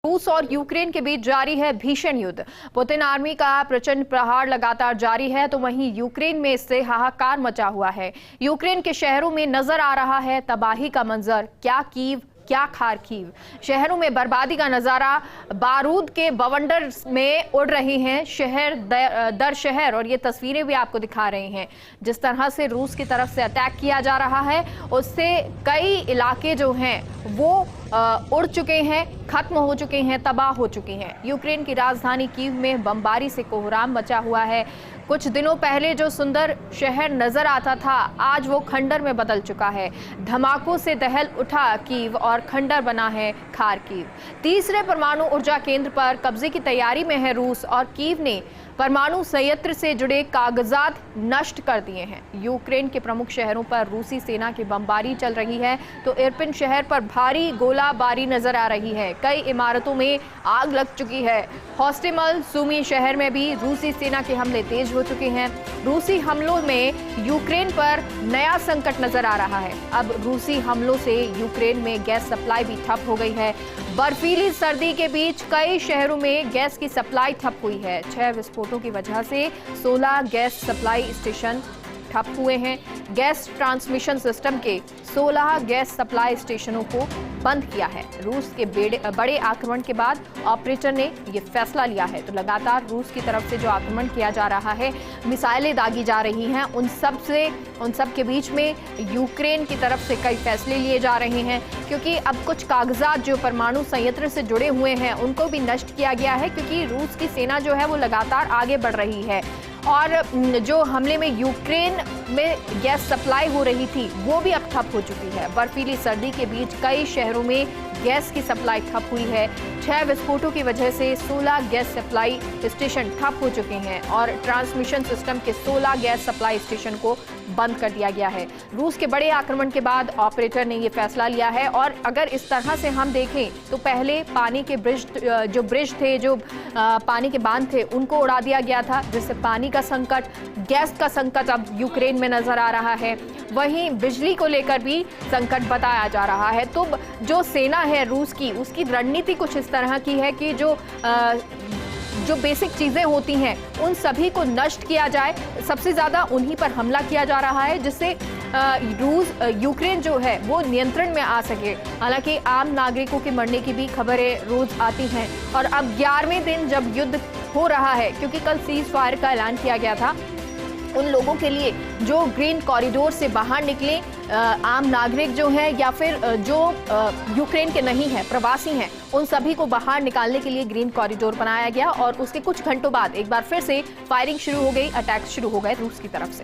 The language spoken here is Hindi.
रूस और यूक्रेन के बीच जारी है भीषण युद्ध। पुतिन आर्मी का प्रचंड प्रहार लगातार जारी है, तो वहीं यूक्रेन में इससे हाहाकार मचा हुआ है। यूक्रेन के शहरों में नजर आ रहा है तबाही का मंजर। क्या कीव, क्या खार्किव, शहरों में बर्बादी का नजारा। बारूद के बवंडर में उड़ रहे हैं शहर दर शहर, और ये तस्वीरें भी आपको दिखा रहे हैं। जिस तरह से रूस की तरफ से अटैक किया जा रहा है, उससे कई इलाके जो हैं वो उड़ चुके हैं, खत्म हो चुके हैं, तबाह हो चुके हैं। यूक्रेन की राजधानी कीव में बमबारी से कोहराम मचा हुआ है। कुछ दिनों पहले जो सुंदर शहर नजर आता था, आज वो खंडर में बदल चुका है। धमाकों से दहल उठा कीव और खंडर बना है खार्किव। तीसरे परमाणु ऊर्जा केंद्र पर कब्जे की तैयारी में है रूस, और कीव ने परमाणु संयंत्र से जुड़े कागजात नष्ट कर दिए हैं। यूक्रेन के प्रमुख शहरों पर रूसी सेना की बमबारी चल रही है, तो इरपिन शहर पर भारी गोलाबारी नजर आ रही है। कई इमारतों में आग लग चुकी है। होस्टिमल सुमी शहर में भी रूसी सेना के हमले तेज हो चुके हैं। रूसी हमलों में यूक्रेन पर नया संकट नजर आ रहा है। अब रूसी हमलों से यूक्रेन में गैस सप्लाई भी ठप हो गई है। बर्फीली सर्दी के बीच कई शहरों में गैस की सप्लाई ठप हुई है। 6 विस्फोटों की वजह से 16 गैस सप्लाई स्टेशन ठप हुए हैं। गैस ट्रांसमिशन सिस्टम के 16 गैस सप्लाई स्टेशनों को बंद किया है। रूस के बड़े आक्रमण के बाद ऑपरेटर ने यह फैसला लिया है। तो लगातार रूस की तरफ से जो आक्रमण किया जा रहा है, मिसाइलें दागी जा रही हैं, उन सब के बीच में यूक्रेन की तरफ से कई फैसले लिए जा रहे हैं, क्योंकि अब कुछ कागजात जो परमाणु संयंत्र से जुड़े हुए हैं उनको भी नष्ट किया गया है, क्योंकि रूस की सेना जो है वो लगातार आगे बढ़ रही है। और जो हमले में यूक्रेन में गैस सप्लाई हो रही थी वो भी अब ठप हो चुकी है। बर्फीली सर्दी के बीच कई शहरों में गैस की सप्लाई ठप हुई है। 6 विस्फोटों की वजह से 16 गैस सप्लाई स्टेशन ठप हो चुके हैं, और ट्रांसमिशन सिस्टम के 16 गैस सप्लाई स्टेशन को बंद कर दिया गया है। रूस के बड़े आक्रमण के बाद ऑपरेटर ने यह फैसला लिया है। और अगर इस तरह से हम देखें तो पहले पानी के ब्रिज थे, जो पानी के बांध थे, उनको उड़ा दिया गया था, जिससे पानी का संकट, गैस का संकट अब यूक्रेन में नजर आ रहा है। वहीं बिजली को लेकर भी संकट बताया जा रहा है। तो जो सेना है रूस की, उसकी रणनीति कुछ इस तरह की है कि जो बेसिक चीजें होती हैं उन सभी को नष्ट किया जाए। सबसे ज्यादा उन्हीं पर हमला किया जा रहा है, जिससे यूक्रेन जो है वो नियंत्रण में आ सके। हालांकि आम नागरिकों के मरने की भी खबरें रोज आती हैं, और अब 11वें दिन जब युद्ध हो रहा है, क्योंकि कल सीज फायर का ऐलान किया गया था, उन लोगों के लिए जो ग्रीन कॉरिडोर से बाहर निकले आम नागरिक जो हैं, या फिर जो यूक्रेन के नहीं हैं, प्रवासी हैं, उन सभी को बाहर निकालने के लिए ग्रीन कॉरिडोर बनाया गया। और उसके कुछ घंटों बाद एक बार फिर से फायरिंग शुरू हो गई, अटैक शुरू हो गए रूस की तरफ से।